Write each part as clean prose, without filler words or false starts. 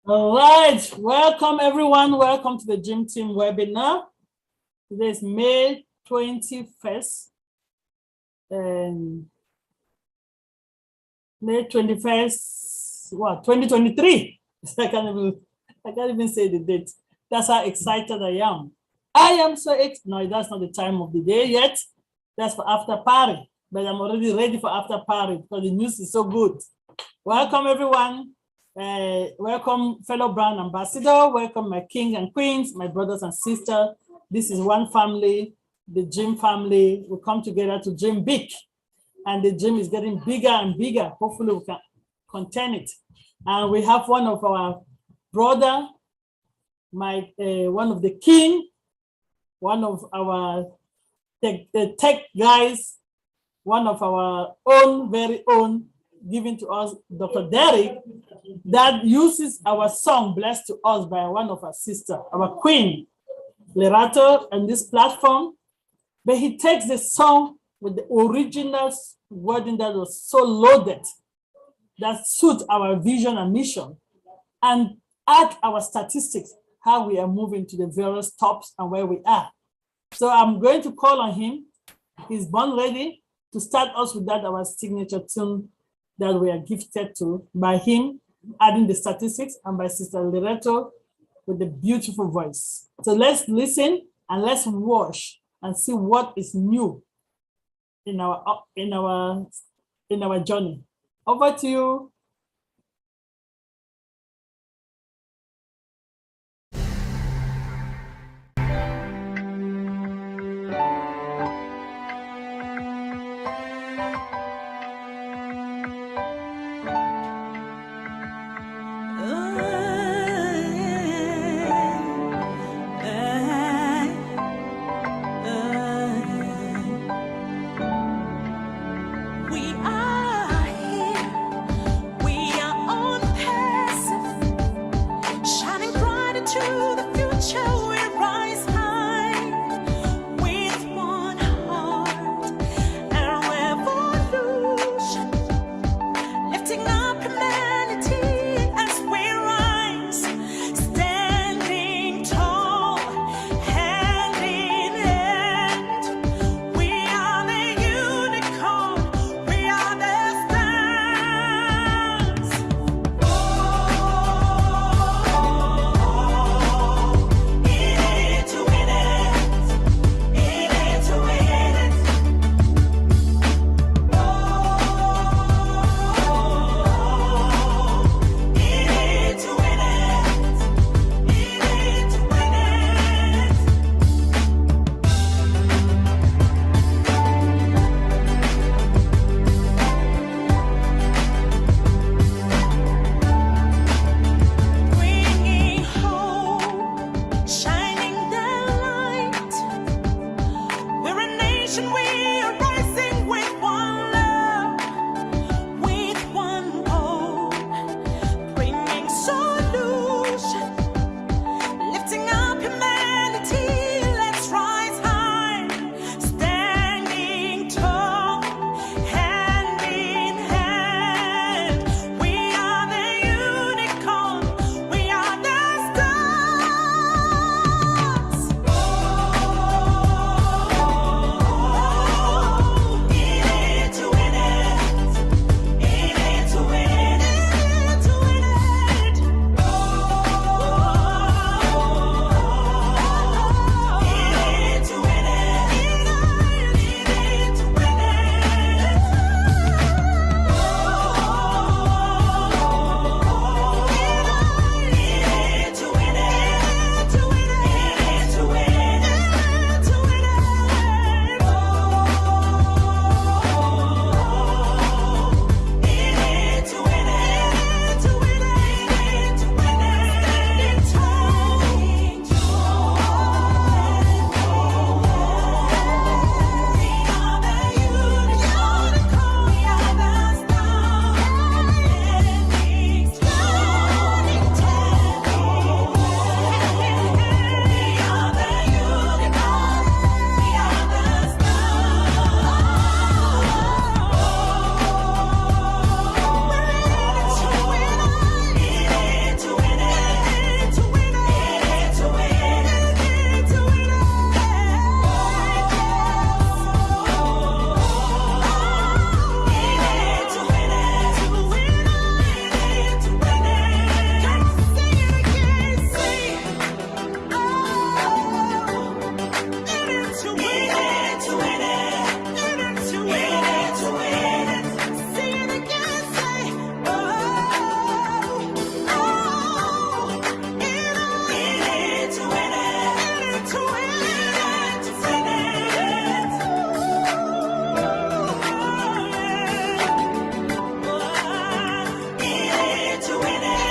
All right, welcome everyone. Welcome to the Dream Team webinar. Today is May 21st. May 21st, what, 2023? I can't even say the date. That's how excited I am. I am so excited. No, that's not the time of the day yet. That's for after party. But I'm already ready for after party because the news is so good. Welcome everyone. Welcome fellow brand ambassador. Welcome my king and queens, my brothers and sisters. This is one family, the Dream family. We come together to dream big, and the dream is getting bigger and bigger. Hopefully we can contain it. And we have one of our brother, one of the king, one of our tech guys, one of our own, very own, given to us, Dr. Derek, that uses our song Blessed to Us by one of our sisters, our queen, Lerato, on this platform. But he takes the song with the original wording that was so loaded, that suits our vision and mission, and add our statistics, how we are moving to the various tops and where we are. So I'm going to call on him. He's born ready to start us with that, our signature tune that we are gifted to by him, adding the statistics, and by Sister Loretto with the beautiful voice. So let's listen and let's watch and see what is new in our journey. Over to you.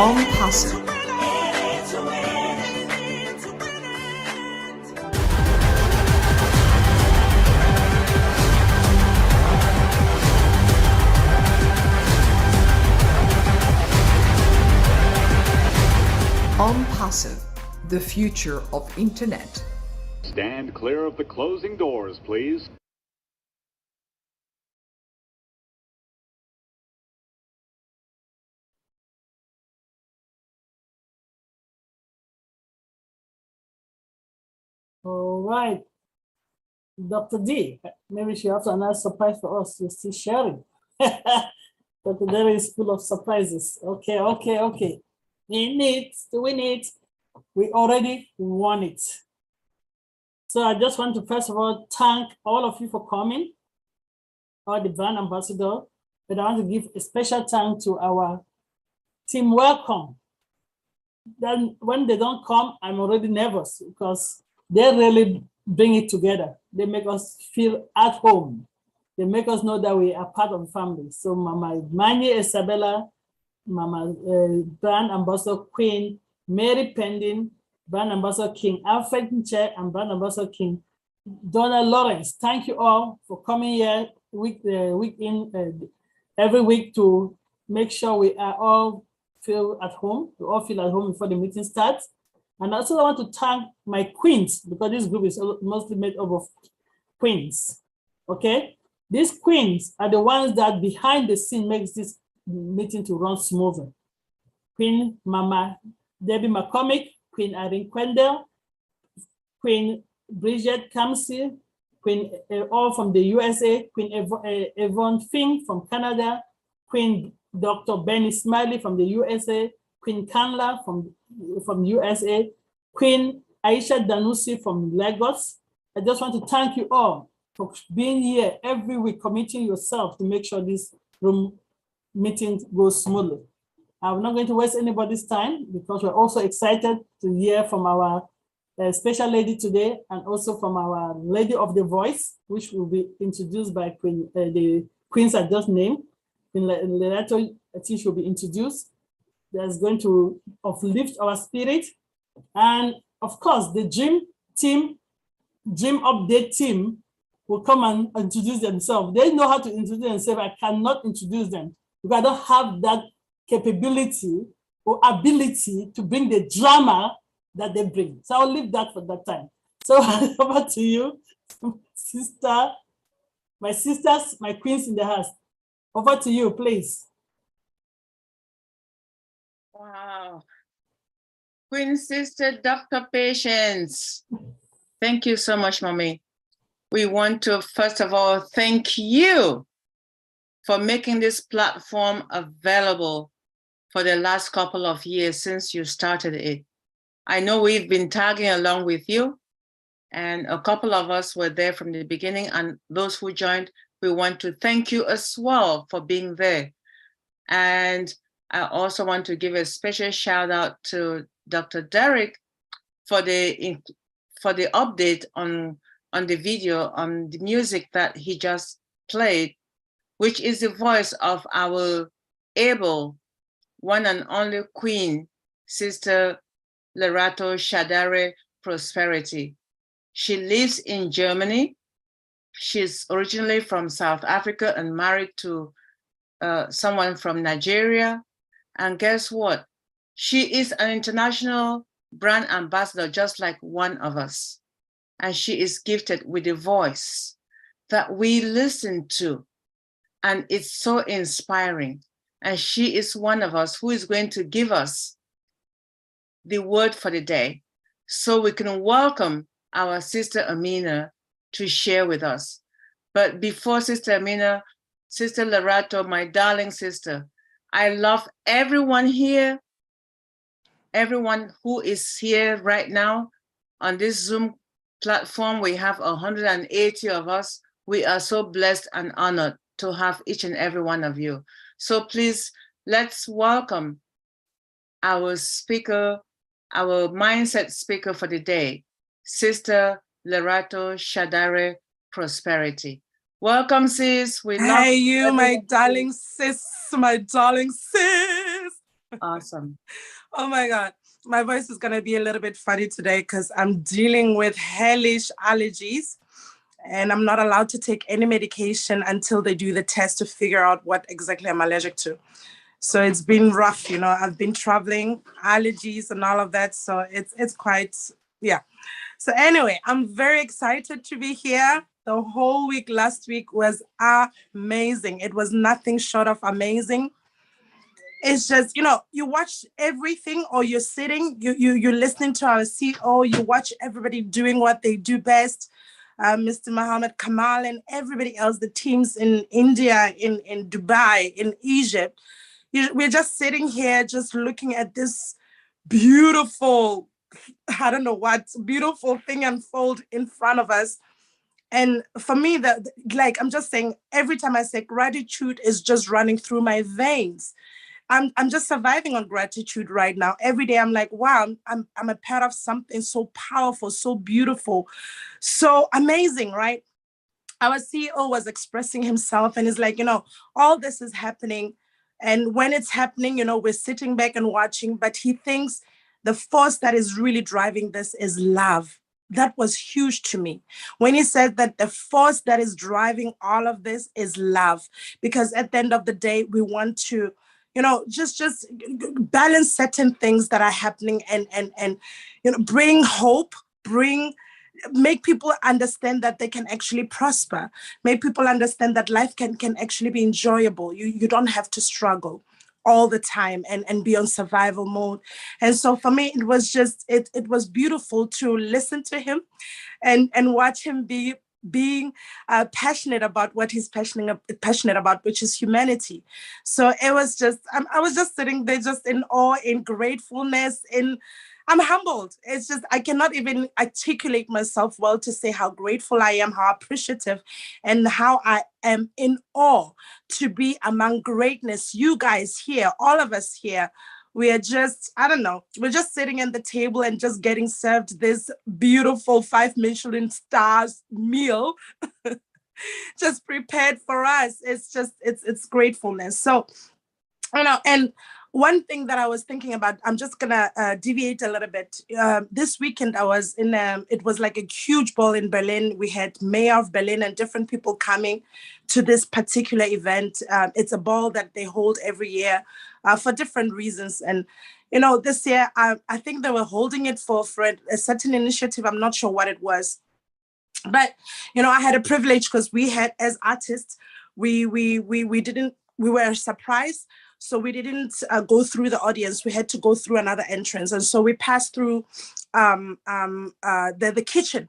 ONPASSIVE. ONPASSIVE, the future of internet. Stand clear of the closing doors, please. All right. Dr. D, maybe she has another surprise for us. You're still sharing. Dr. D is full of surprises. Okay, okay, okay. We need to win it. We already won it. So I just want to first of all thank all of you for coming, all the brand ambassador. But I want to give a special thanks to our team welcome. Then when they don't come, I'm already nervous because they really bring it together. They make us feel at home. They make us know that we are part of the family. So Mama Mani Isabella, Mama brand ambassador Queen Mary Pending, brand ambassador King Alfred Nche, and brand ambassador King Donna Lawrence. Thank you all for coming here every week to make sure we are all feel at home. We all feel at home before the meeting starts. And also I want to thank my queens, because this group is mostly made up of queens. Okay, these queens are the ones that behind the scene makes this meeting to run smoothly. Queen Mama Debbie McCormick, Queen Irene Quendell, Queen Bridget Kamsi, Queen all from the USA, Queen Yvonne Fink from Canada, Queen Dr. Benny Smiley from the USA, Queen Kanla from USA, Queen Aisha Danusi from Lagos. I just want to thank you all for being here every week, committing yourself to make sure this room meeting goes smoothly. I'm not going to waste anybody's time because we're also excited to hear from our special lady today and also from our Lady of the Voice, which will be introduced by Queen, the queens I just named. In later, I think she'll be introduced. That's going to uplift our spirit. And of course, the Dream Update team will come and introduce themselves. They know how to introduce themselves. I cannot introduce them because I don't have that capability or ability to bring the drama that they bring. So I'll leave that for that time. So over to you, sister, my sisters, my queens in the house. Over to you, please. Wow. Queen Sister Dr. Patience. Thank you so much, Mommy. We want to, first of all, thank you for making this platform available for the last couple of years since you started it. I know we've been tagging along with you, and a couple of us were there from the beginning, and those who joined, we want to thank you as well for being there. And I also want to give a special shout out to Dr. Derek for the update on the video, on the music that he just played, which is the voice of our able one and only Queen, Sister Lerato Shadare Prosperity. She lives in Germany. She's originally from South Africa and married to someone from Nigeria. And guess what? She is an international brand ambassador, just like one of us. And she is gifted with a voice that we listen to. And it's so inspiring. And she is one of us who is going to give us the word for the day, so we can welcome our Sister Amina to share with us. But before Sister Amina, Sister Lerato, my darling sister, I love everyone here, everyone who is here right now on this Zoom platform. We have 180 of us. We are so blessed and honored to have each and every one of you. So please, let's welcome our speaker, our mindset speaker for the day, Sister Lerato Shadare Prosperity. Welcome, sis. We love you, my darling sis, my darling sis. Awesome. Oh my God. My voice is going to be a little bit funny today because I'm dealing with hellish allergies and I'm not allowed to take any medication until they do the test to figure out what exactly I'm allergic to. So it's been rough, you know. I've been traveling, allergies and all of that. So it's quite, yeah. So anyway, I'm very excited to be here. The whole week last week was amazing. It was nothing short of amazing. It's just, you know, you watch everything or you're sitting, you're listening to our CEO, you watch everybody doing what they do best. Mr. Mohammed Kamal and everybody else, the teams in India, in Dubai, in Egypt. We're just sitting here just looking at this beautiful, I don't know what, beautiful thing unfold in front of us. And for me, like I'm just saying, every time I say gratitude is just running through my veins. I'm just surviving on gratitude right now. Every day I'm like, wow, I'm a part of something so powerful, so beautiful, so amazing, right? Our CEO was expressing himself and is like, you know, all this is happening. And when it's happening, you know, we're sitting back and watching, but he thinks the force that is really driving this is love. That was huge to me when he said that the force that is driving all of this is love, because at the end of the day, we want to, you know, just balance certain things that are happening and you know, bring hope, make people understand that they can actually prosper, make people understand that life can actually be enjoyable. You don't have to struggle all the time and be on survival mode. And so for me, it was just, it was beautiful to listen to him and watch him being passionate about what he's passionate about, which is humanity. So it was just, I was just sitting there just in awe, in gratefulness, I'm humbled. It's just, I cannot even articulate myself well to say how grateful I am, how appreciative, and how I am in awe to be among greatness. You guys here, all of us here, we are just, I don't know, we're just sitting at the table and just getting served this beautiful 5 Michelin stars meal just prepared for us. It's just, it's gratefulness. So, you know, and one thing that I was thinking about, I'm just gonna deviate a little bit. This weekend I was in, it was like a huge ball in Berlin. We had Mayor of Berlin and different people coming to this particular event. It's a ball that they hold every year for different reasons. And, you know, this year, I think they were holding it for a certain initiative. I'm not sure what it was. But, you know, I had a privilege because we had, as artists, we were surprised. So we didn't go through the audience. We had to go through another entrance. And so we passed through the kitchen.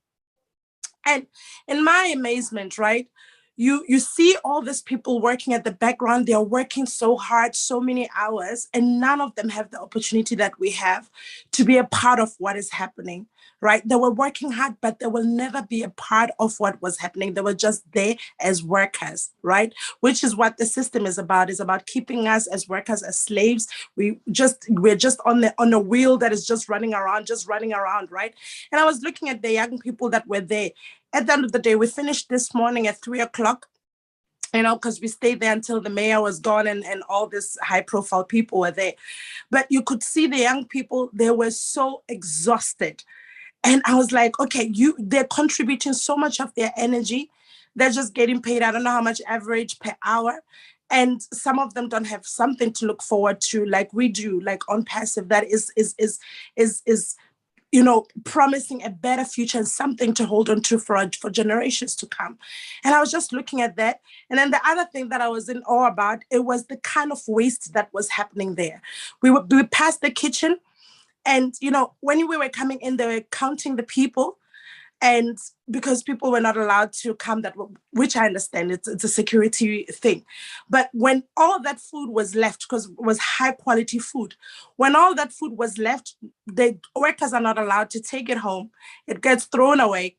And in my amazement, right, you see all these people working at the background. They're working so hard, so many hours, and none of them have the opportunity that we have to be a part of what is happening, right? They were working hard, but they will never be a part of what was happening. They were just there as workers, right? Which is what the system is about keeping us as workers, as slaves. We're just on a wheel that is just running around, right? And I was looking at the young people that were there. At the end of the day, we finished this morning at 3:00, you know, because we stayed there until the mayor was gone and all these high profile people were there. But you could see the young people, they were so exhausted. And I was like, okay, they're contributing so much of their energy. They're just getting paid, I don't know how much average per hour. And some of them don't have something to look forward to like we do, like ONPASSIVE, that is you know, promising a better future and something to hold on to for generations to come. And I was just looking at that. And then the other thing that I was in awe about, it was the kind of waste that was happening there. We passed the kitchen and, you know, when we were coming in, they were counting the people. And because people were not allowed to come, which I understand, it's a security thing. But when all that food was left, because it was high quality food, when all that food was left, the workers are not allowed to take it home. It gets thrown away.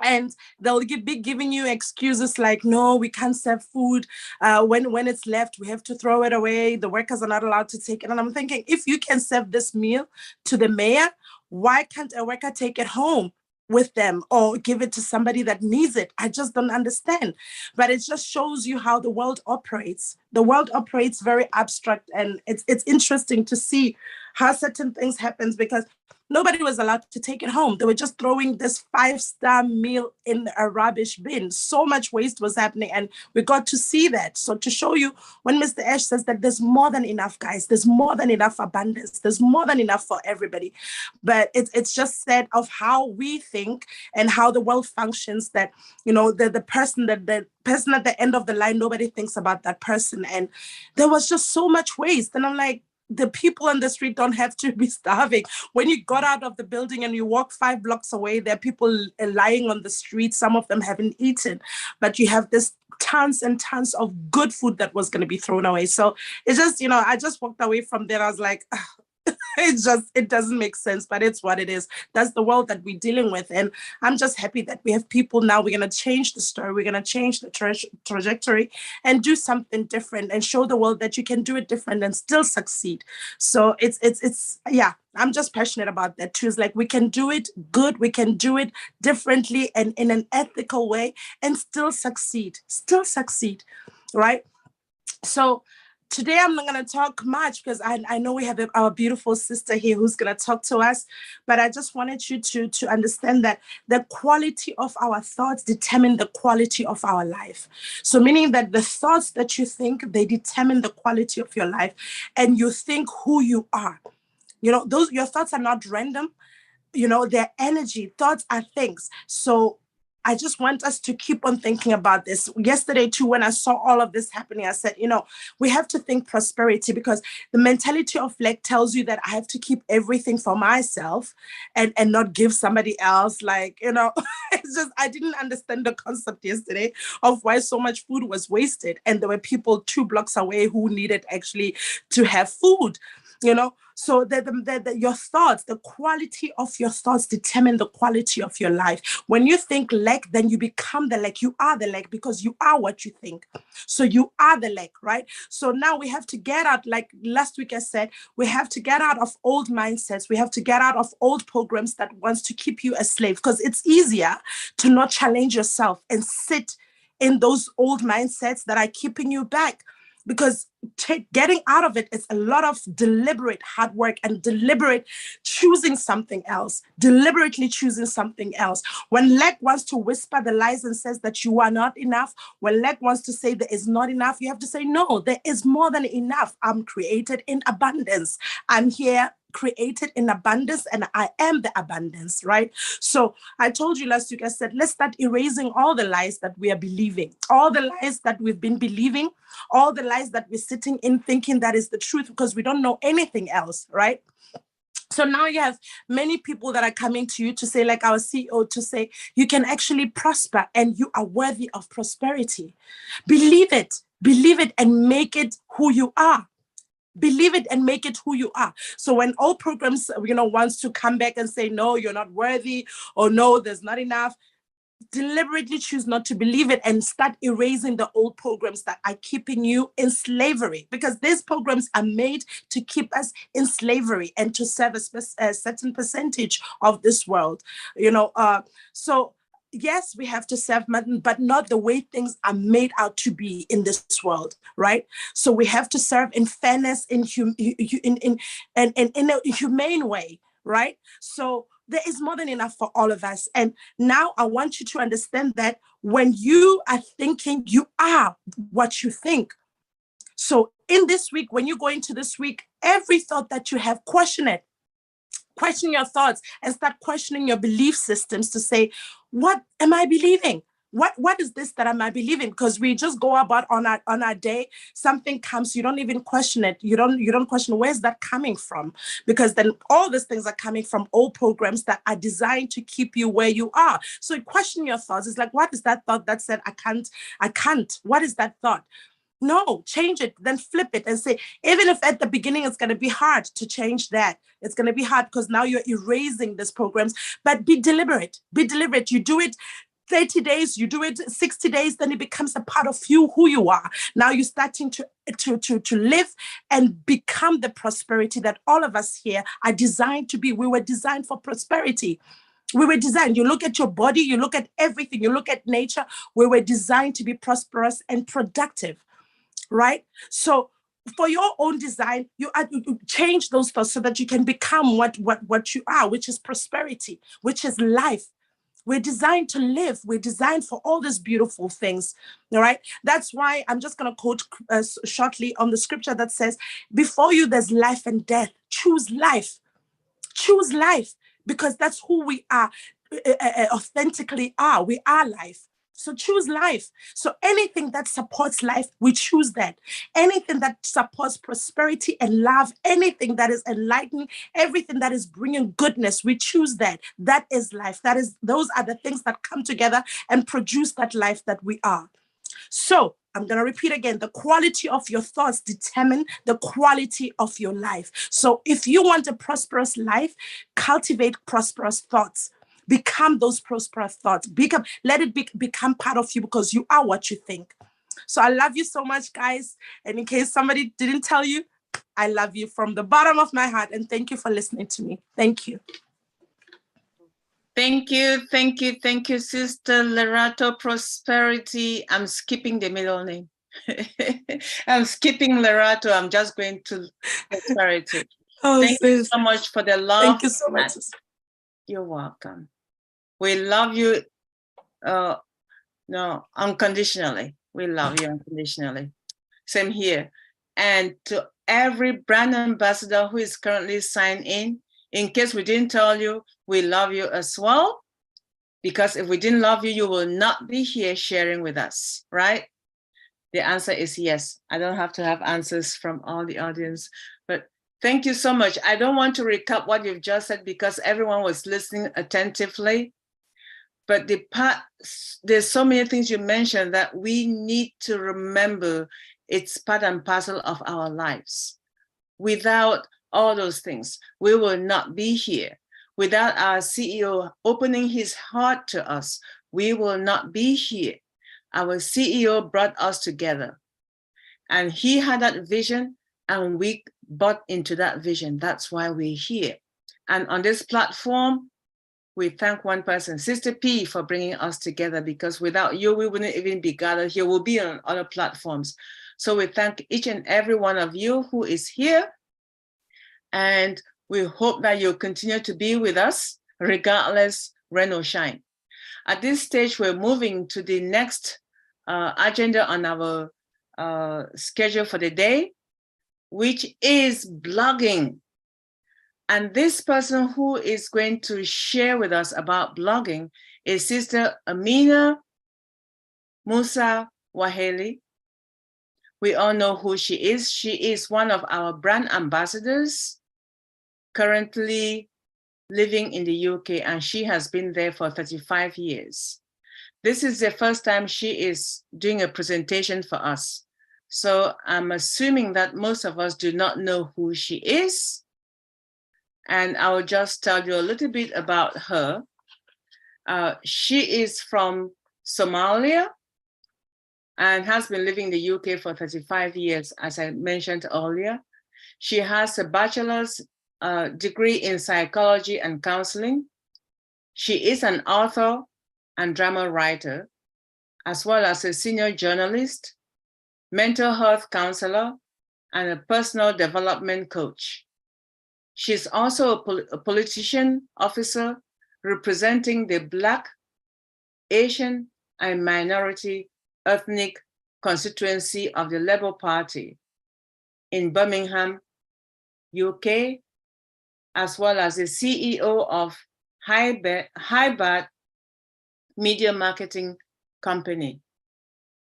And they'll be giving you excuses like, no, we can't serve food. When it's left, we have to throw it away. The workers are not allowed to take it. And I'm thinking, if you can serve this meal to the mayor, why can't a worker take it home? with them or give it to somebody that needs it. I just don't understand. But it just shows you how the world operates. The world operates very abstract, and it's interesting to see how certain things happen, because nobody was allowed to take it home. They were just throwing this 5-star meal in a rubbish bin. So much waste was happening, and we got to see that. So to show you, when Mr. Ash says that there's more than enough, guys, there's more than enough abundance, there's more than enough for everybody. But it's just said of how we think and how the world functions, that, you know, the person at the end of the line, nobody thinks about that person. And there was just so much waste. And I'm like, the people on the street don't have to be starving. When you got out of the building and you walk 5 blocks away, there are people lying on the street. Some of them haven't eaten, but you have this tons and tons of good food that was going to be thrown away. So it's just, you know, I just walked away from there. I was like, it doesn't make sense, but it's what it is. That's the world that we're dealing with. And I'm just happy that we have people now. We're going to change the story. We're going to change the trajectory and do something different and show the world that you can do it different and still succeed. So it's yeah, I'm just passionate about that too. It's like, we can do it good. We can do it differently and in an ethical way and still succeed, right? So today, I'm not going to talk much because I know we have our beautiful sister here who's going to talk to us. But I just wanted you to understand that the quality of our thoughts determine the quality of our life. So meaning that the thoughts that you think, they determine the quality of your life. And you think who you are. You know, your thoughts are not random. You know, they're energy. Thoughts are things. So I just want us to keep on thinking about this. Yesterday, too, when I saw all of this happening, I said, you know, we have to think prosperity, because the mentality of lack tells you that I have to keep everything for myself and not give somebody else. Like, you know, it's just, I didn't understand the concept yesterday of why so much food was wasted. And there were people 2 blocks away who needed actually to have food, you know. So your thoughts, the quality of your thoughts determine the quality of your life. When you think lack, then you become the lack. You are the lack because you are what you think. So you are the lack, right? So now we have to get out, like last week I said, we have to get out of old mindsets. We have to get out of old programs that wants to keep you a slave, because it's easier to not challenge yourself and sit in those old mindsets that are keeping you back. Because getting out of it is a lot of deliberate hard work and deliberate choosing something else, deliberately choosing something else. When lack wants to whisper the lies and says that you are not enough, when lack wants to say there is not enough, you have to say, no, there is more than enough. I'm created in abundance. I'm here created in abundance, and I am the abundance, right? So I told you last week, I said, let's start erasing all the lies that we are believing, all the lies that we've been believing, all the lies that we're sitting in thinking that is the truth, because we don't know anything else, right? So now you have many people that are coming to you to say, like our CEO, to say, you can actually prosper and you are worthy of prosperity. Believe it and make it who you are. Believe it and make it who you are. So when all programs, you know, wants to come back and say, no, you're not worthy, or no, there's not enough, deliberately choose not to believe it and start erasing the old programs that are keeping you in slavery, because these programs are made to keep us in slavery and to serve a certain percentage of this world, you know. So yes, we have to serve, but not the way things are made out to be in this world, right? So we have to serve in fairness, in a humane way, right? So there is more than enough for all of us. And now I want you to understand that when you are thinking, you are what you think. So in this week, when you go into this week, every thought that you have, question it. Question your thoughts and start questioning your belief systems to say, what am I believing? What is this that am I believing? Because we just go about on our day, something comes, you don't even question it. You don't question, where's that coming from? Because then all these things are coming from old programs that are designed to keep you where you are. So question your thoughts. It's like, what is that thought that said, I can't? What is that thought? No, change it, then flip it and say, even if at the beginning it's going to be hard to change that, it's going to be hard because now you're erasing these programs, but be deliberate. You do it 30 days, you do it 60 days, then it becomes a part of you, who you are. Now you're starting to live and become the prosperity that all of us here are designed to be. We were designed for prosperity. We were designed. You look at your body, you look at everything, you look at nature. We were designed to be prosperous and productive, right? So for your own design, you change those thoughts so that you can become what you are, which is prosperity, which is life. We're designed to live. We're designed for all these beautiful things. All right. That's why I'm just going to quote shortly on the scripture that says, before you, there's life and death. Choose life. Choose life, because that's who we are, authentically are. We are life. So choose life. So anything that supports life, we choose that. Anything that supports prosperity and love, anything that is enlightening, everything that is bringing goodness, we choose that. That is life. Those are the things that come together and produce that life that we are. So I'm going to repeat again, the quality of your thoughts determine the quality of your life. So if you want a prosperous life, cultivate prosperous thoughts. Become those prosperous thoughts. Let it become part of you, because you are what you think. So I love you so much, guys. And in case somebody didn't tell you, I love you from the bottom of my heart. And thank you for listening to me. Thank you. Thank you, Sister Lerato Prosperity. I'm skipping the middle name. I'm skipping Lerato. I'm just going to Prosperity. Thank you so much for the love. Thank you so much. You're welcome. We love you, unconditionally. We love you unconditionally. Same here. And to every brand ambassador who is currently signed in case we didn't tell you, we love you as well. Because if we didn't love you, you will not be here sharing with us, right? The answer is yes. I don't have to have answers from all the audience, but thank you so much. I don't want to recap what you've just said because everyone was listening attentively. But there's so many things you mentioned that we need to remember. It's part and parcel of our lives. Without all those things, we will not be here. Without our CEO opening his heart to us, we will not be here. Our CEO brought us together, and he had that vision, and we bought into that vision. That's why we're here. And on this platform, we thank one person, Sister P, for bringing us together, because without you, we wouldn't even be gathered here. We'll be on other platforms. So we thank each and every one of you who is here. And we hope that you'll continue to be with us, regardless, rain or shine. At this stage, we're moving to the next agenda on our schedule for the day, which is blogging. And this person who is going to share with us about blogging is Sister Amina Mussa Waheli. We all know who she is. She is one of our brand ambassadors, currently living in the UK, and she has been there for 35 years. This is the first time she is doing a presentation for us. So I'm assuming that most of us do not know who she is. And I will just tell you a little bit about her. She is from Somalia and has been living in the UK for 35 years, as I mentioned earlier. She has a bachelor's degree in psychology and counseling. She is an author and drama writer, as well as a senior journalist, mental health counselor, and a personal development coach. She's also a politician officer representing the Black, Asian, and minority ethnic constituency of the Labour Party in Birmingham, UK, as well as the CEO of Hybrid Media Marketing Company.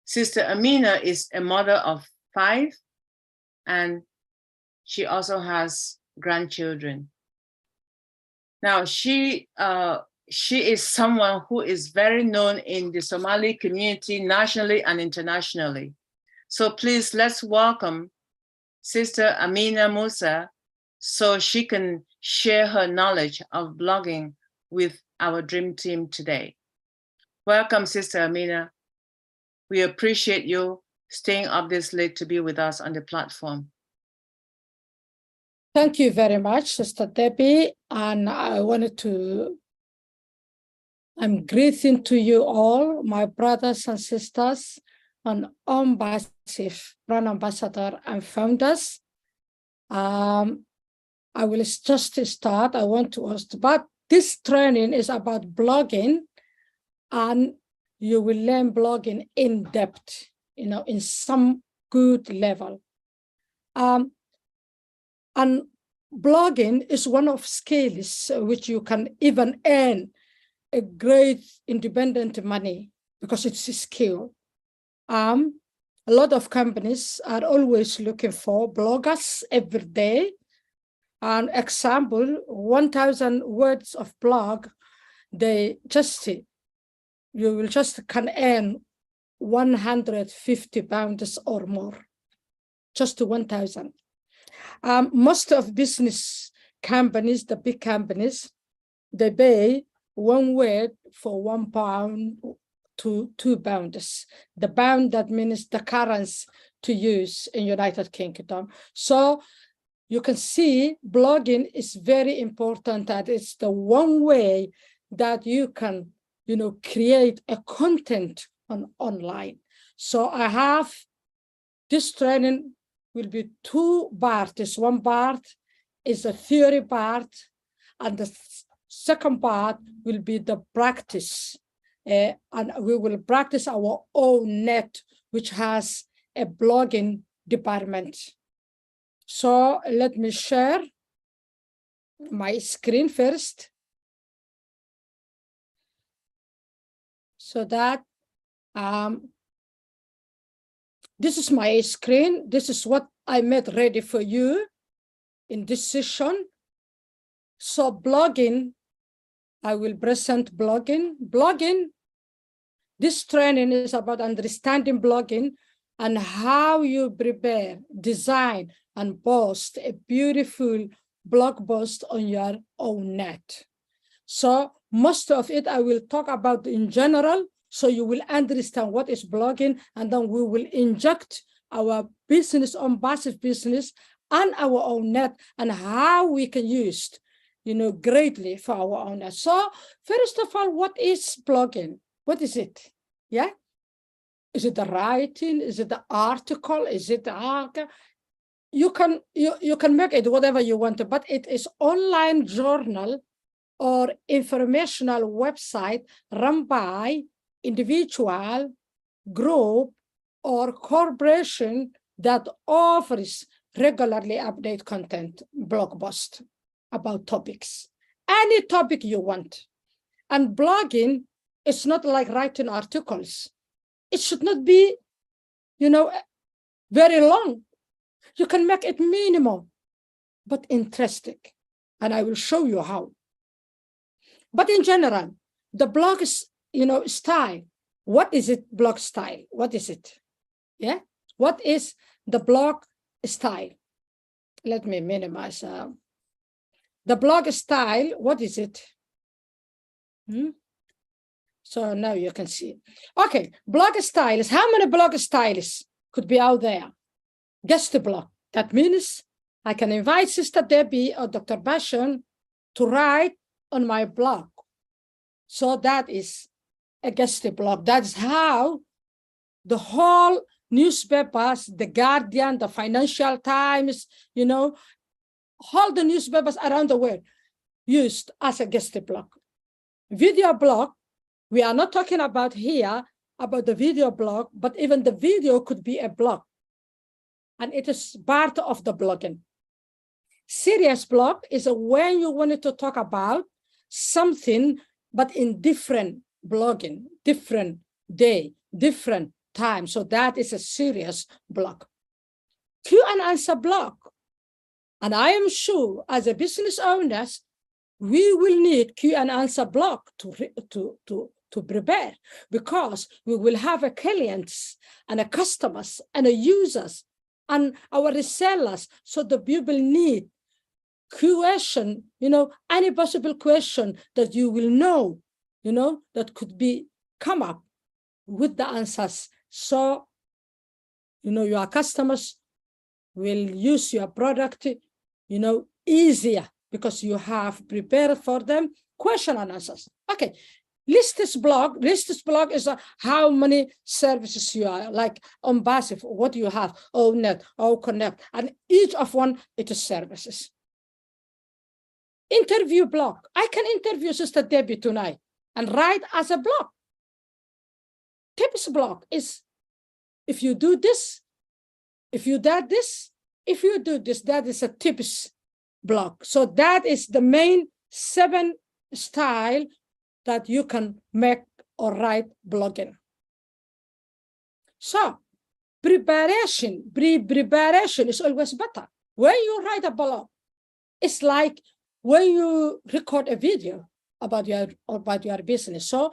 Sister Amina is a mother of 5, and she also has grandchildren. Now, she is someone who is very known in the Somali community, nationally and internationally. So please, let's welcome Sister Amina Mussa so she can share her knowledge of blogging with our dream team today. Welcome, Sister Amina. We appreciate you staying up this late to be with us on the platform. Thank you very much, Sister Debbie. And I wanted to I'm greeting to you all, my brothers and sisters, and ONPASSIVE brand ambassador and founders. I will just start. I want to host, but this training is about blogging, and you will learn blogging in depth, in some good level. And blogging is one of skills which you can even earn a great independent money because it's a skill. A lot of companies are always looking for bloggers every day. An example, 1,000 words of blog, you will just can earn 150 pounds or more, just 1,000. Most of business companies, the big companies, they pay one word for £1 to £2. The pound, that means the currency to use in United Kingdom. So you can see blogging is very important, that it's the one way that you can, create a content online. So I have this training will be 2 parts. One part is a theory part, and the second part will be the practice. And we will practice our own net, which has a blogging department. So let me share my screen first, so that this is my screen. This is what I made ready for you in this session. So blogging, I will present blogging. This training is about understanding blogging and how you prepare, design, and post a beautiful blog post on your own net. So most of it I will talk about in general, so you will understand what is blogging, and then we will inject our business, ONPASSIVE business, and our own net, and how we can use it, greatly for our own net. So first of all, what is blogging? What is it? Yeah. Is it the writing? Is it the article? Is it the you can make it whatever you want to, but it is online journal or informational website run by individual, group, or corporation that offers regularly update content, blog post about topics, any topic you want. And blogging is not like writing articles. It should not be, very long. You can make it minimal, but interesting. And I will show you how. But in general, the blog is, style. What is it, blog style? What is it? Yeah. What is the blog style? Let me minimize. The blog style, what is it? So now you can see. Okay, blog styles. How many blog styles could be out there? Guest blog. That means I can invite Sister Debbie or Dr. Bashan to write on my blog. So that is a guest blog. That's how the whole newspapers, the Guardian, the Financial Times, all the newspapers around the world used as a guest blog. Video blog, we are not talking about here about the video blog, but even the video could be a blog. And it is part of the blogging. Serious blog is when you wanted to talk about something, but in different blogging, different day, different time. So that is a serious blog. Q and answer blog. And I am sure as a business owners, we will need Q and answer blog to prepare, because we will have a clients and a customers and a users and our resellers. So the people need question, any possible question that you will know, that could be come up with the answers. So, your customers will use your product, easier, because you have prepared for them question and answers. Okay, Listed blog is how many services you are, like ONPASSIVE, what do you have, ONET, OConnect, and each of one, it is services. Interview blog. I can interview Sister Debbie tonight and write as a blog. Tips blog is, if you do this, if you do this, if you do this, that is a tips blog. So that is the main 7 style that you can make or write blogging. So preparation is always better. When you write a blog, it's like when you record a video about your business. So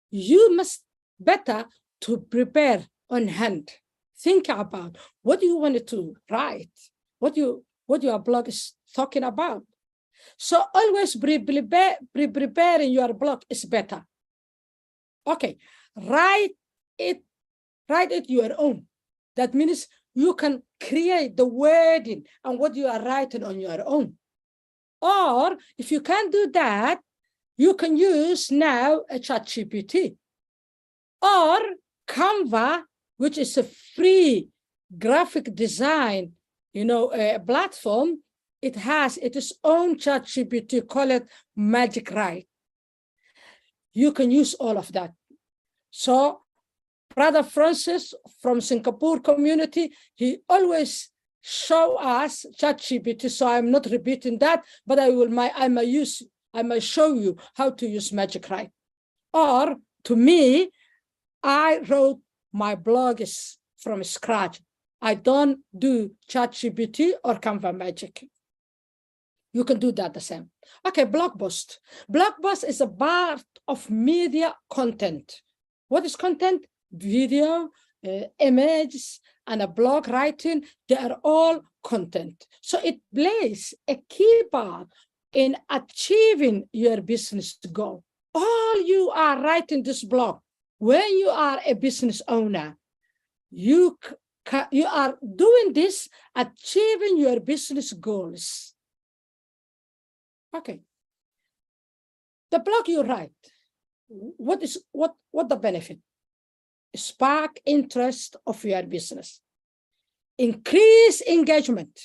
you must better to prepare on hand. Think about what you want to write, what your blog is talking about. So always preparing your blog is better. Okay, write it your own. That means you can create the wording and what you are writing on your own. Or if you can't do that, you can use now a ChatGPT or Canva, which is a free graphic design, platform. It has its own ChatGPT, call it Magic Write. You can use all of that. So Brother Francis from Singapore community, he always show us ChatGPT. So I'm not repeating that, but I might show you how to use Magic Write. Or to me, I wrote my blog is from scratch. I don't do ChatGPT or Canva Magic. You can do that the same. Okay, blog post. Blog post is a part of media content. What is content? Video, images, and a blog writing, they are all content. So it plays a key part in achieving your business goal. All you are writing this blog, when you are a business owner, you are doing this, achieving your business goals. Okay. The blog you write, what the benefit? Spark interest of your business, increase engagement,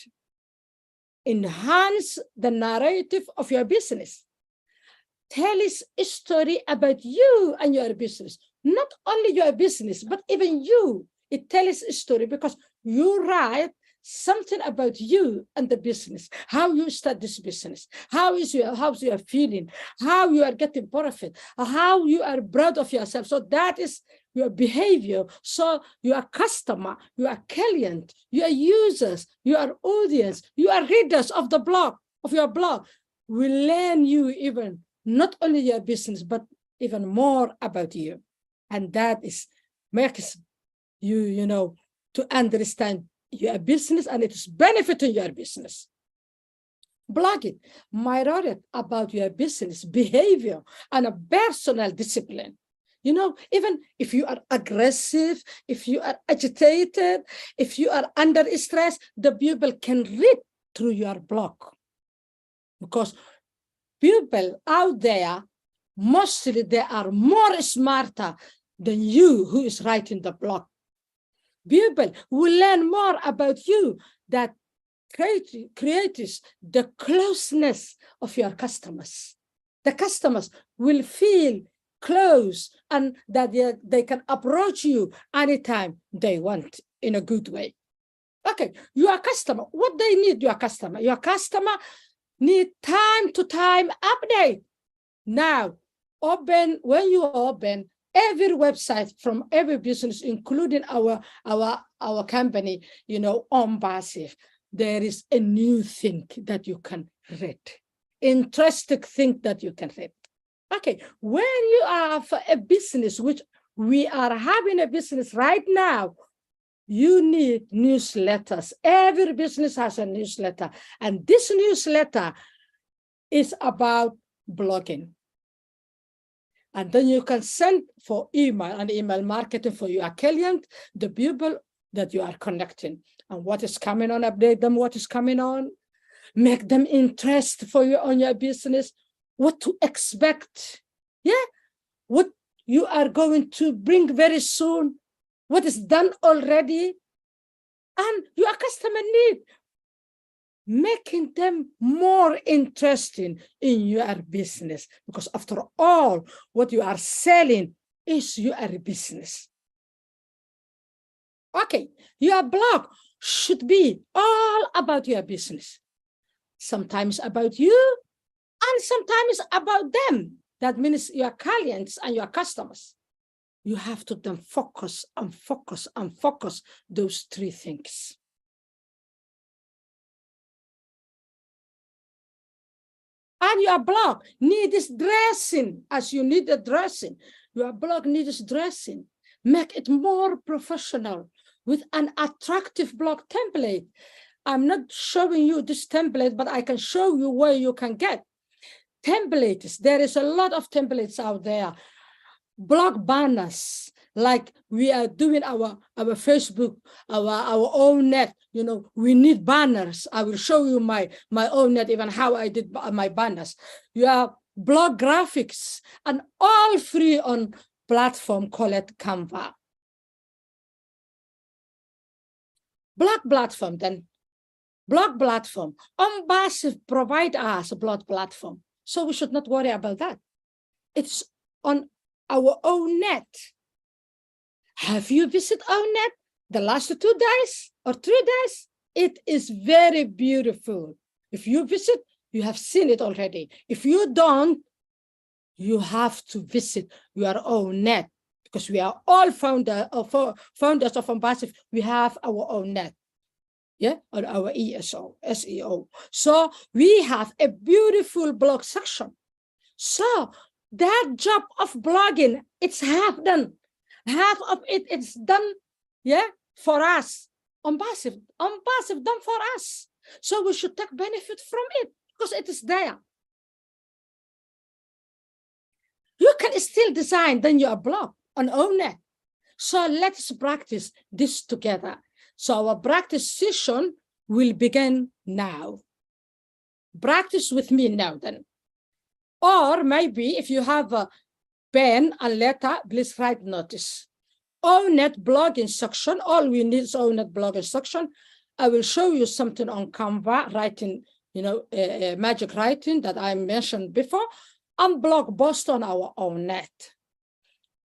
enhance the narrative of your business, tell us a story about you and your business, not only your business, but even you. It tells a story because you write something about you and the business, how you start this business, how you are feeling, how you are getting profit, how you are proud of yourself. So that is your behavior. So your customer, your client, your users, your audience, your readers of the blog, of your blog, will learn you even not only your business, but even more about you. And that is makes you, to understand your business and it is benefiting your business. Blog it, mirror it about your business behavior and a personal discipline. Even if you are aggressive, if you are agitated, if you are under stress, the people can read through your blog. Because people out there, mostly they are more smarter than you who is writing the blog. People will learn more about you that creates the closeness of your customers. The customers will feel close and that they can approach you anytime they want in a good way. Okay, your customer, what they need, your customer need time to time update. Now, when you open every website from every business, including our company, ONPASSIVE, there is a new thing that you can read, interesting thing that you can read. Okay, when you have a business, which we are having a business right now, you need newsletters. Every business has a newsletter, and this newsletter is about blogging. And then you can send for email and email marketing for your client, the people that you are connecting, and what is coming on, update them, what is coming on, make them interest for you on your business, what to expect. Yeah, what you are going to bring very soon, what is done already, and your customer need, making them more interesting in your business, because after all, what you are selling is your business. Okay, your blog should be all about your business. Sometimes about you, and sometimes about them. That means your clients and your customers. You have to then focus and focus and focus those three things. And your blog needs dressing as you need a dressing. Your blog needs dressing. Make it more professional with an attractive blog template. I'm not showing you this template, but I can show you where you can get templates. There is a lot of templates out there. Blog banners, like we are doing our Facebook, our own net. You know, we need banners. I will show you my own net, even how I did my banners. You have blog graphics, and all free on platform called Canva. Blog platform then. Blog platform. ONPASSIVE provide us a blog platform. So we should not worry about that. It's on our own net. Have you visited our net the last 2 days or 3 days? It is very beautiful. If you visit, you have seen it already. If you don't, you have to visit your own net, because we are all founders of ONPASSIVE. We have our own net. Yeah, or our SEO. So we have a beautiful blog section. So that job of blogging, it's half done. Half of it, it's done, yeah, for us. ONPASSIVE done for us. So we should take benefit from it, because it is there. You can still design then your blog on OwnNet. So let's practice this together. So our practice session will begin now. Practice with me now then. Or maybe if you have a pen and letter, please write notice. OwnNet blogging section, all we need is OwnNet blogging section. I will show you something on Canva, writing, you know, magic writing that I mentioned before, and blog post on our own net.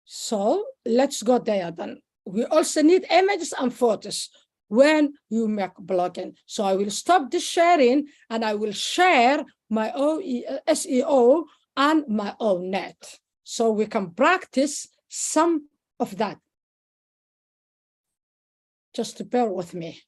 So let's go there then. We also need images and photos when you make blogging. So I will stop the sharing and I will share my own SEO and my own net. So we can practice some of that. Just bear with me.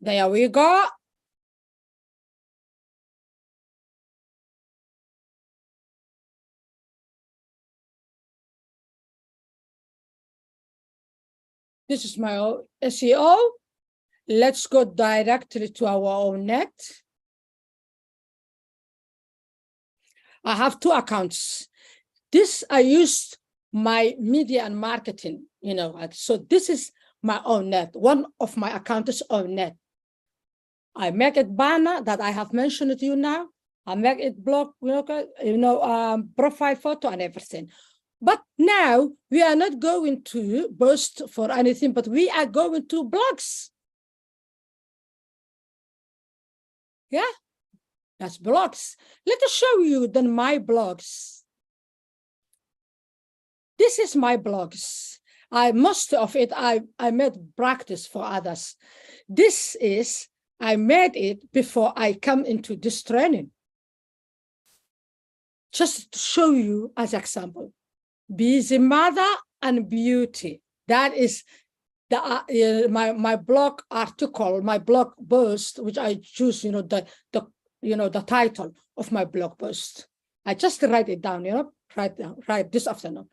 There we go. This is my own SEO. Let's go directly to our own net. I have 2 accounts. This I used my media and marketing, you know, so this is my own net. One of my accounts is own net. I make it banner that I have mentioned to you now. I make it blog, profile photo and everything. But now we are not going to post for anything, but we are going to blogs. Yeah, that's blogs. Let us show you then my blogs. This is my blogs. Most of it, I made practice for others. This is, I made it before I come into this training. Just to show you as example. Busy mother and beauty. That is the my blog article, my blog post, which I choose, the title of my blog post. I just write it down, write this afternoon.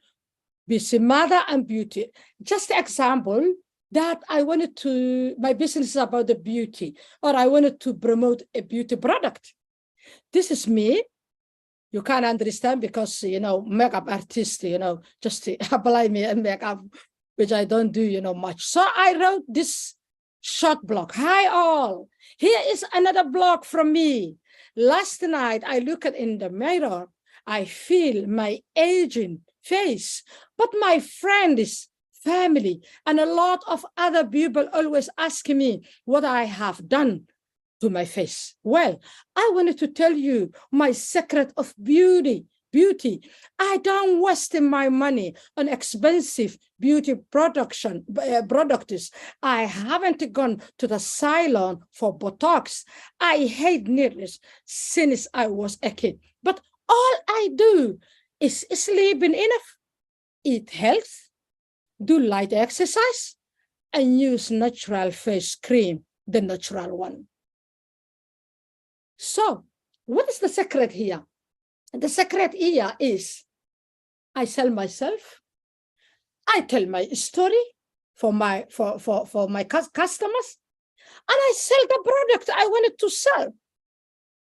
Busy mother and beauty. Just an example that I wanted to, my business is about the beauty, or I wanted to promote a beauty product. This is me. You can't understand because, makeup artist, just apply me and makeup, which I don't do, much. So I wrote this short blog. Hi all, here is another blog from me. Last night I looked in the mirror. I feel my aging face, but my friends, family, and a lot of other people always ask me what I have done to my face. Well, I wanted to tell you my secret of beauty. I don't waste my money on expensive beauty products. I haven't gone to the salon for Botox. I hate needles since I was a kid. But all I do is sleep enough, eat health, do light exercise, and use natural face cream, the natural one. So what is the secret here? The secret here is I sell myself. I tell my story for my customers, and I sell the product I wanted to sell.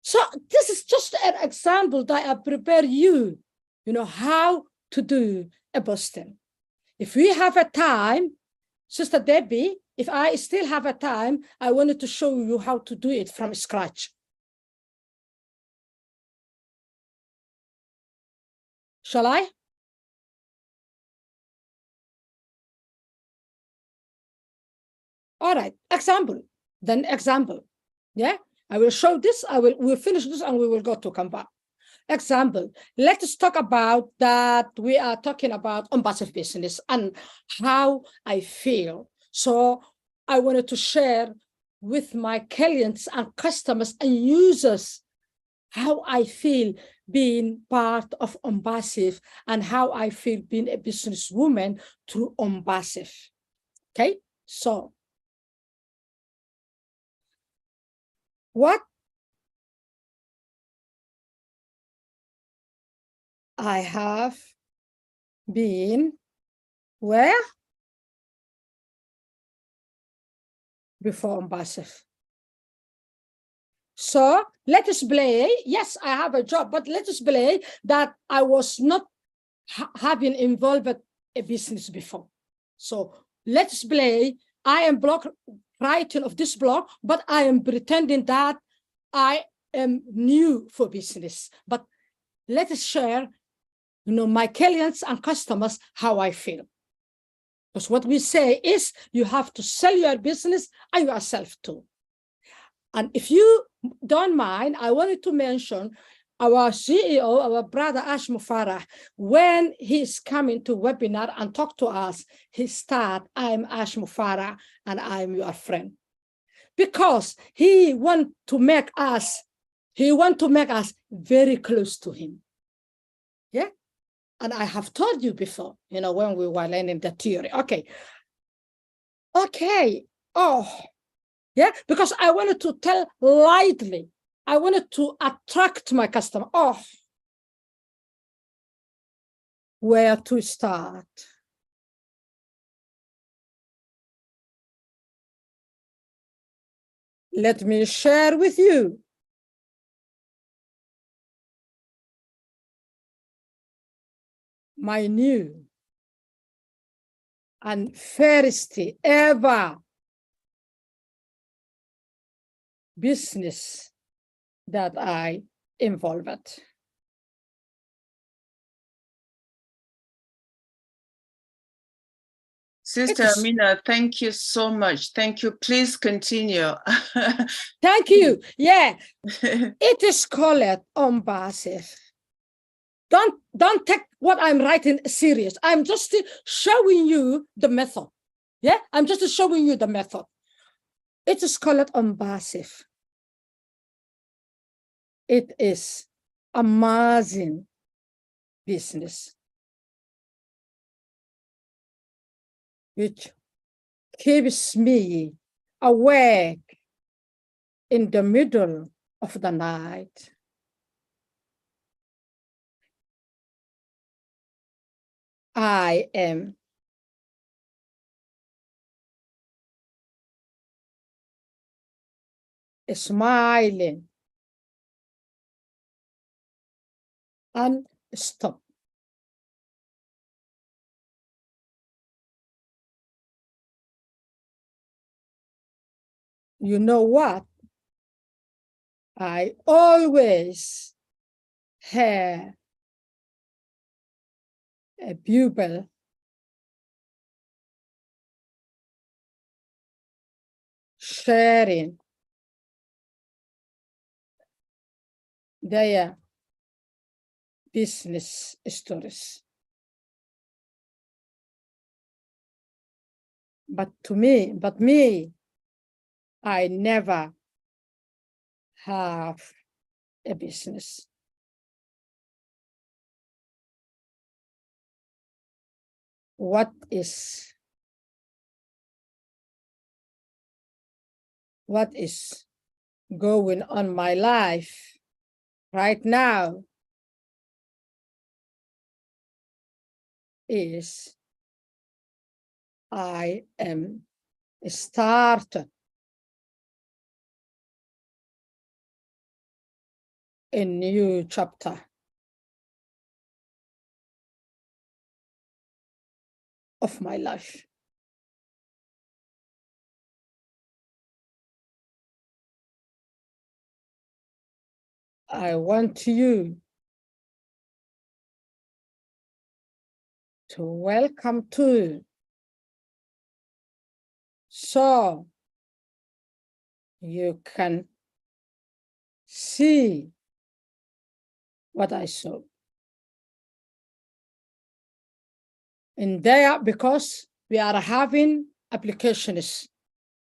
So this is just an example that I prepare you, how to do a posting. If we have a time, Sister Debbie, if I still have a time, I wanted to show you how to do it from scratch. Shall I? All right, example. Yeah, I will show this. We'll finish this and we will go to Canva. Example. Let us talk about that. We are talking about ONPASSIVE business and how I feel. So I wanted to share with my clients and customers and users how I feel being part of ONPASSIVE and how I feel being a businesswoman through ONPASSIVE. Okay, so what I have been where before ONPASSIVE. So let us play, yes, I have a job, but let us play that I was not having involved a business before. So let's play, I am blog writing of this blog, but I am pretending that I am new for business. But let us share, my clients and customers, how I feel. Because what we say is you have to sell your business and yourself too. And if you don't mind, I wanted to mention our CEO, our brother Ash Mufarah, when he's coming to webinar and talk to us, he start, I'm Ash Mufarah and I'm your friend. Because he want to make us very close to him. Yeah. And I have told you before, when we were learning the theory. Okay. Oh, yeah, because I wanted to tell lightly. I wanted to attract my customer. Oh, where to start? Let me share with you my new and first ever business that I involved. Sister Amina, thank you so much. Thank you. Please continue. Thank you. Yeah, it is called ONPASSIVE. Don't take what I'm writing serious. I'm just showing you the method. Yeah, I'm just showing you the method. It is called ONPASSIVE. It is amazing business which keeps me awake in the middle of the night. I am smiling and stop. you know what? I always have a pupil sharing their business stories. But me, I never have a business. What is going on my life right now is I am started a new chapter of my life. I want you to welcome to, so you can see what I saw in there, because we are having applications.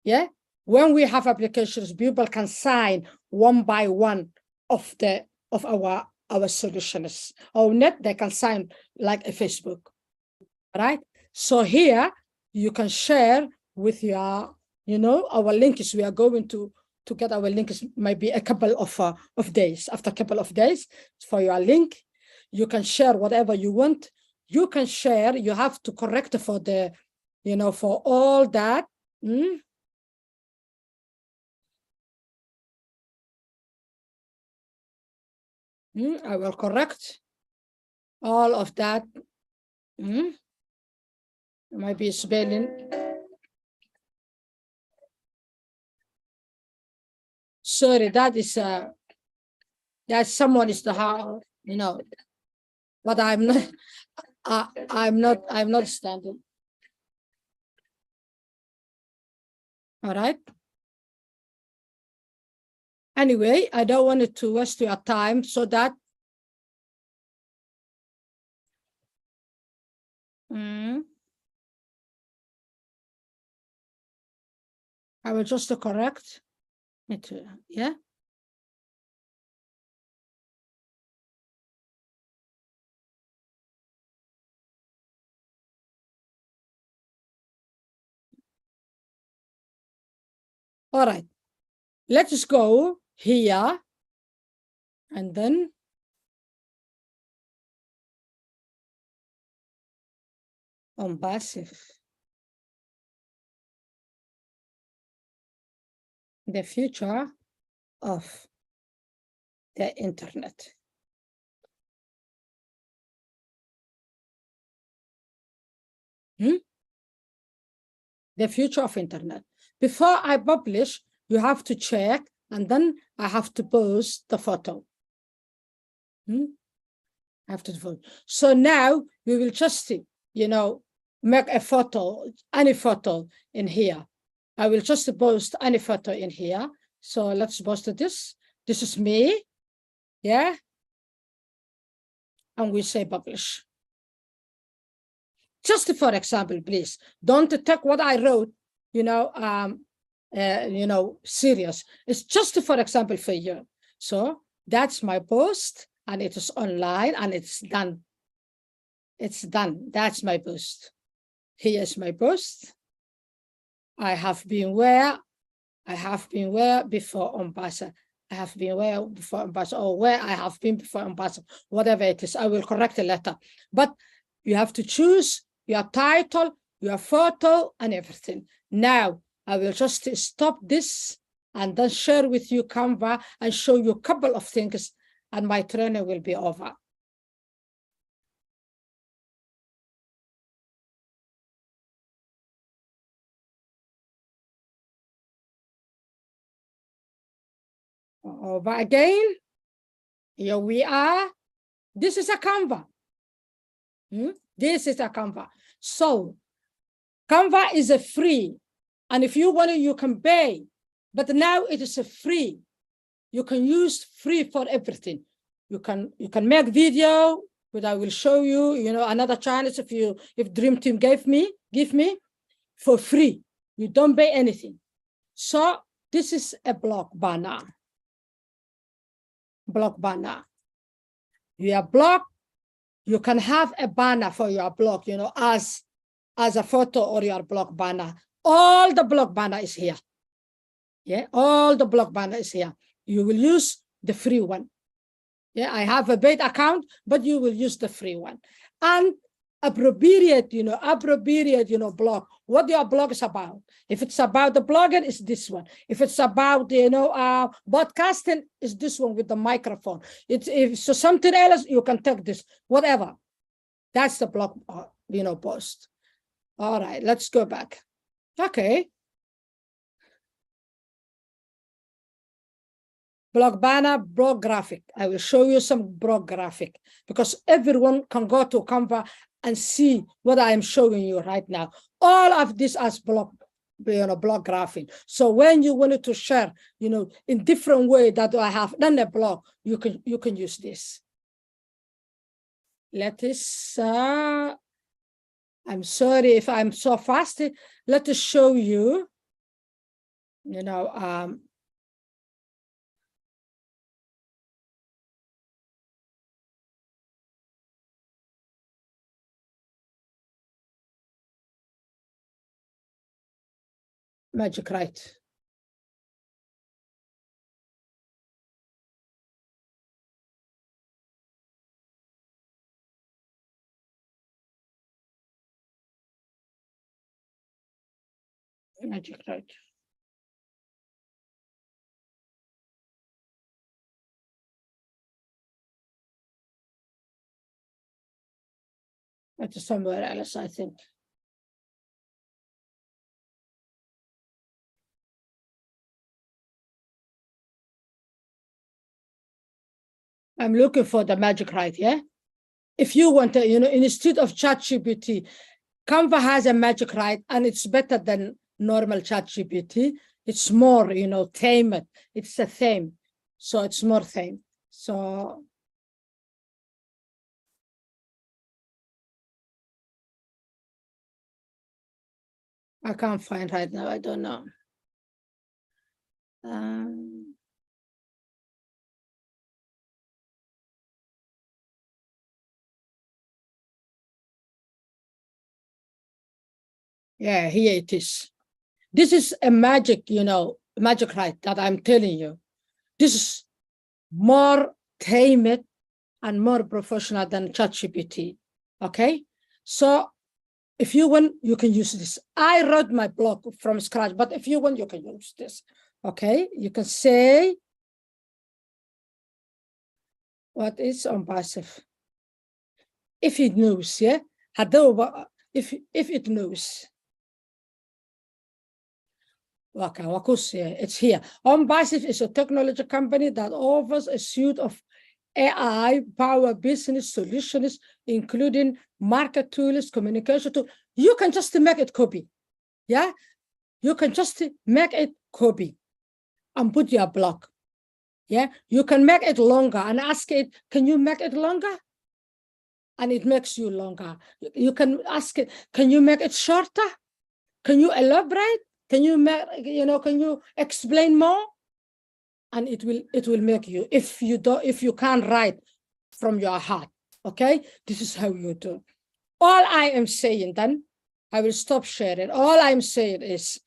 Yeah, when we have applications, people can sign one by one of our solutions. Or net, they can sign like a Facebook, right? So here you can share with your, our links. We are going to get our links maybe a couple of days. After a couple of days, for your link, you can share whatever you want. You can share. You have to correct for the, for all that. I will correct all of that. Maybe spelling. Sorry, that is that someone is the heart, but I'm not. I'm not standing. All right. Anyway, I don't want it to waste your time, so that I will just correct it. Yeah. All right. Let's go here and then ONPASSIVE. The future of the internet. The future of internet. Before I publish, you have to check, and then I have to post the photo. I have to vote. So now we will just, make a photo, any photo in here. I will just post any photo in here. So let's post this. This is me. Yeah. And we say publish. Just for example, please don't take what I wrote, serious. It's just for example for you. So that's my post, and it is online, and it's done. It's done. That's my post. Here's my post. I have been where before ONPASSIVE. I have been where before ONPASSIVE, or where I have been before ONPASSIVE, whatever it is. I will correct the letter. But you have to choose your title, your photo, and everything. Now, I will just stop this and then share with you Canva and show you a couple of things, and my training will be over. Over again. Here we are. This is a Canva. This is a Canva. So Canva is a free. And if you want to, you can pay. But now it is a free. You can use free for everything. You can make video, but I will show you, another chance if Dream Team give me for free. You don't pay anything. So this is a block banner. Block banner. Your blog, you can have a banner for your blog, as a photo or your blog banner. All the blog banner is here. Yeah, all the blog banner is here. You will use the free one. Yeah, I have a paid account, but you will use the free one. And appropriate blog, what your blog is about. If it's about the blogger, it's this one. If it's about, podcasting, it's this one with the microphone. If so something else, you can take this, whatever. That's the blog, post. All right, let's go back. Okay. Blog banner, blog graphic. I will show you some blog graphic because everyone can go to Canva and see what I am showing you right now. All of this as blog graphic. So when you wanted to share, in different way that I have done a blog, you can use this. Let us, I'm sorry if I'm so fast. Let us show you, Magic Right. Magic Right. It's somewhere else, I think. I'm looking for the Magic Right, yeah? If you want to, instead of ChatGPT, Canva has a Magic Right, and it's better than normal ChatGPT. It's more, tamed. It's a theme, so it's more theme. So I can't find right now. I don't know. Yeah, here it is. This is a Magic Right that I'm telling you. This is more tamed and more professional than ChatGPT. Okay, so if you want, you can use this. I wrote my blog from scratch, but if you want, you can use this. Okay, you can say, what is ONPASSIVE? If it knows, yeah, if it knows. Okay, it's here. ONPASSIVE is a technology company that offers a suite of AI-powered business solutions, including market tools, communication tools. You can just make it copy. Yeah, you can just make it copy and put your blog. Yeah, you can make it longer and ask it, can you make it longer? And it makes you longer. You can ask it, can you make it shorter? Can you elaborate? Can you make, can you explain more? And it will make you, if you can't write from your heart, okay? This is how you do. All I am saying then, I will stop sharing. All I'm saying is,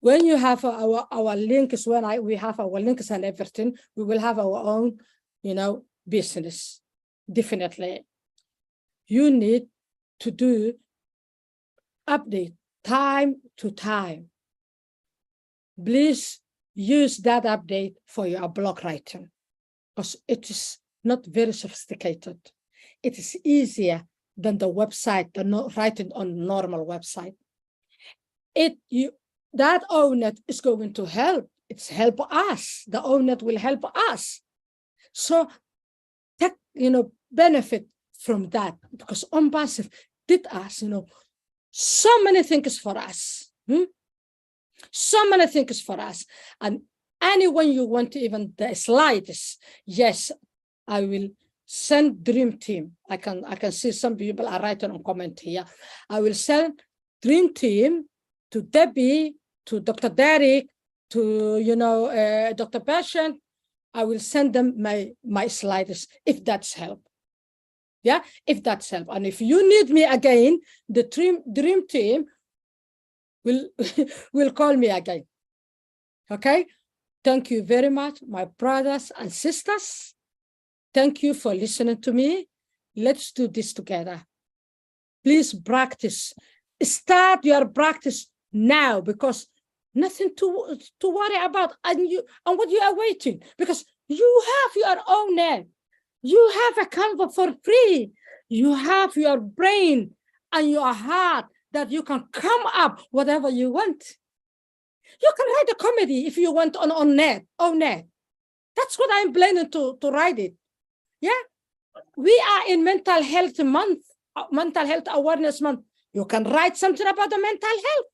when you have our links, we have our links and everything, we will have our own, business. Definitely. You need to do update time to time. Please use that update for your blog writing, because it is not very sophisticated. It is easier than the website, writing on normal website. That owner is going to help it's help us. The ONET will help us. So that, benefit from that, because ONPASSIVE did us, so many things for us. So many things for us. And anyone you want to even the slides, yes, I will send Dream Team. I can see some people are writing on comment here. I will send Dream Team to Debbie, to Dr. Derek, to Dr. Passion. I will send them my slides if that's help. Yeah, if that's help. And if you need me again, the Dream Team will call me again. Okay. Thank you very much, my brothers and sisters. Thank you for listening to me. Let's do this together. Please practice. Start your practice now, because nothing to worry about, and what you are waiting, because you have your own name. You have a Canva for free. You have your brain and your heart that you can come up whatever you want. You can write a comedy if you want on net. That's what I'm planning to write it. Yeah, we are in mental health month, mental health awareness month. You can write something about the mental health.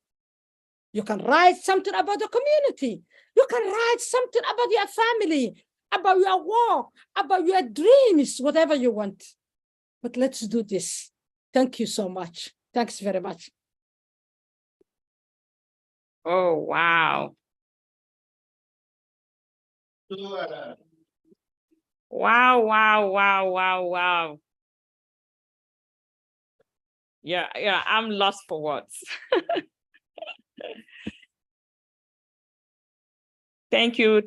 You can write something about the community. You can write something about your family, about your work, about your dreams, whatever you want. But let's do this. Thank you so much. Thanks very much. Oh, wow. Wow. Yeah, I'm lost for words. Thank you,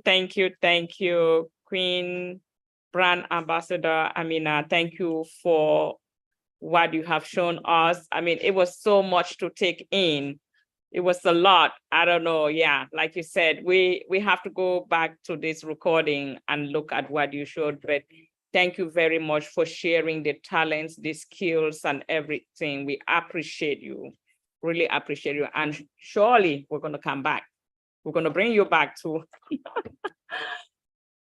Queen Brand Ambassador Amina. Thank you for what you have shown us. I mean, it was so much to take in. It was a lot. I don't know. Yeah, like you said, we have to go back to this recording and look at what you showed. But thank you very much for sharing the talents, the skills, and everything. We appreciate you. Really appreciate you. And surely we're going to come back. We're going to bring you back to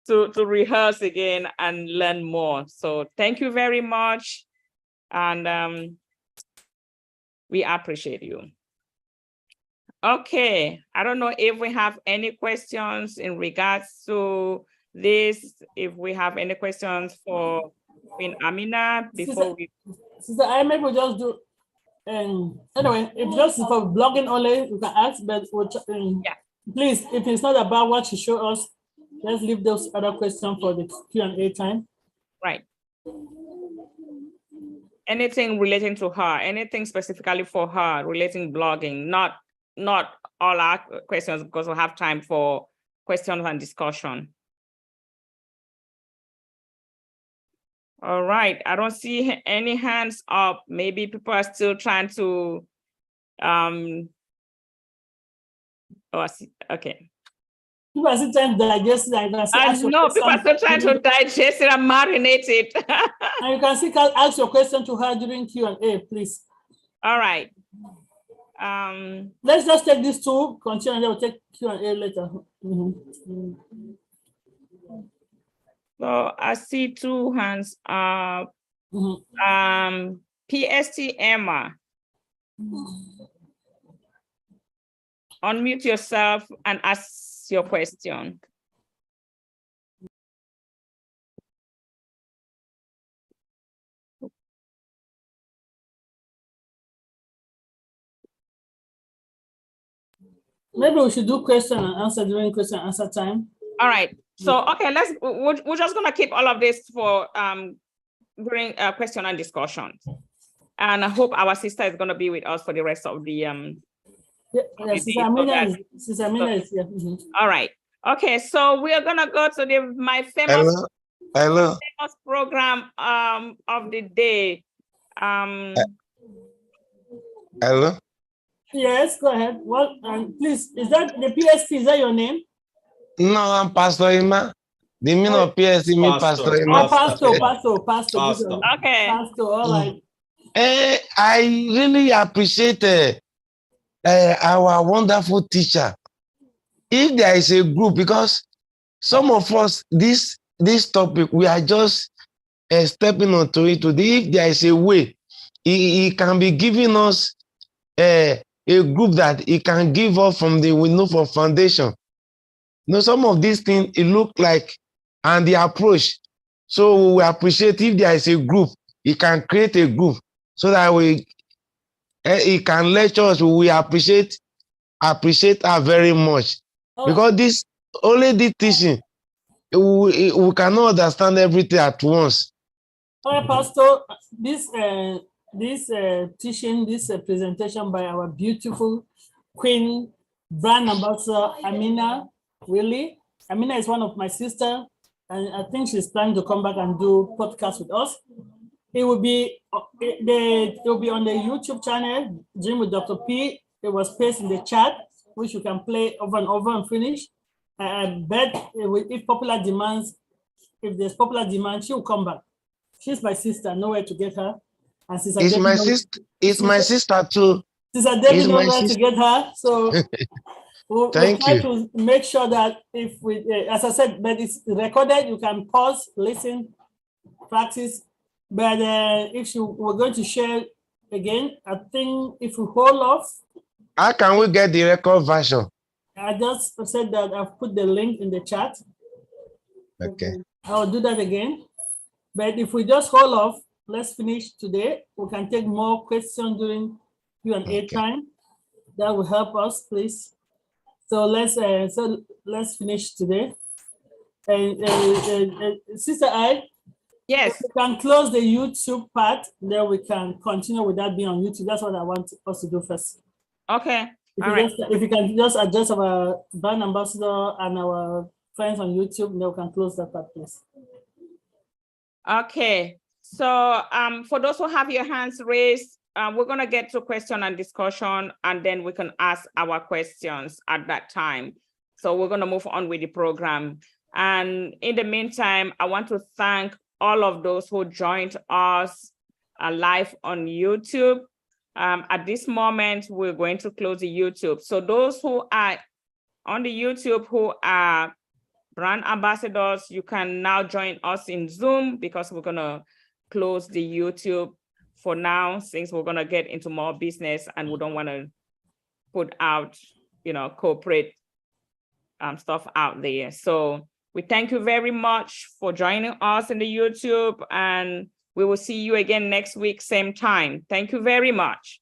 to rehearse again and learn more. So thank you very much. And we appreciate you. Okay, I don't know if we have any questions in regards to this, if we have any questions for Queen Amina before Sister, I maybe just do, anyway, if just for blogging only, you can ask, but yeah. Please, if it's not about what you show us, let's leave those other questions for the Q&A time. Right. Anything relating to her, anything specifically for her relating blogging, not all our questions, because we'll have time for questions and discussion. All right, I don't see any hands up. Maybe people are still trying to, okay. People are still trying to digest it. No, people are still trying to digest it and marinate it. And you can still ask your question to her during Q&A, please. All right. Let's just take these two, continue, and then we'll take Q&A later. So I see two hands up. PST Emma. Unmute yourself and ask your question. Maybe we should do question and answer during question and answer time. All right. So, okay, we're just going to keep all of this for during question and discussion. And I hope our sister is going to be with us for the rest of the Sister Amina is here. All right. Okay, so we are going to go to my famous program of the day. Hello. Yes, go ahead. Well, please, is that the PST? Is that your name? No, I'm Pastor Ima. The meaning of PST means Pastor Ima. Pastor. Okay. Pastor, all right. I really appreciate our wonderful teacher. if there is a group, because some of us, this topic, we are just stepping onto it today. If there is a way, he can be giving us a group that he can give us from the window for foundation. Some of these things, it look like, and the approach. So we appreciate if there is a group, he can create a group so that he can lecture us. We appreciate her very much. Because this only the teaching, we cannot understand everything at once. All right, Pastor, this teaching, this presentation by our beautiful Queen Brand Ambassador Amina Willie. Amina is one of my sisters, and I think she's planning to come back and do podcast with us. It will be on the YouTube channel, Dream with Dr. P. It was pasted in the chat, which you can play over and over and finish. I bet if there's popular demand, she will come back. She's my sister, know where to get her. And It's my sister too. Sister Debbie knows where to get her. So we'll try to make sure that if we, as I said, but it's recorded, you can pause, listen, practice. But if we're going to share again, I think if we hold off. How can we get the record version? I just said that I've put the link in the chat. Okay. I'll do that again. But if we just hold off, let's finish today. We can take more questions during Q&A time. That will help us, please. So let's finish today. And Sister I. Yes. We can close the YouTube part, then we can continue with that being on YouTube. That's what I want us to do first. Okay. If you can just address our brand ambassador and our friends on YouTube, then we can close that part, please. Okay. So for those who have your hands raised, we're going to get to question and discussion, and then we can ask our questions at that time. So we're going to move on with the program. And in the meantime, I want to thank all of those who joined us live on YouTube. At this moment, we're going to close the YouTube. So those who are on the YouTube who are brand ambassadors, you can now join us in Zoom, because we're going to close the YouTube for now, since we're going to get into more business and we don't want to put out, corporate stuff out there. So we thank you very much for joining us in the YouTube, and we will see you again next week, same time. Thank you very much.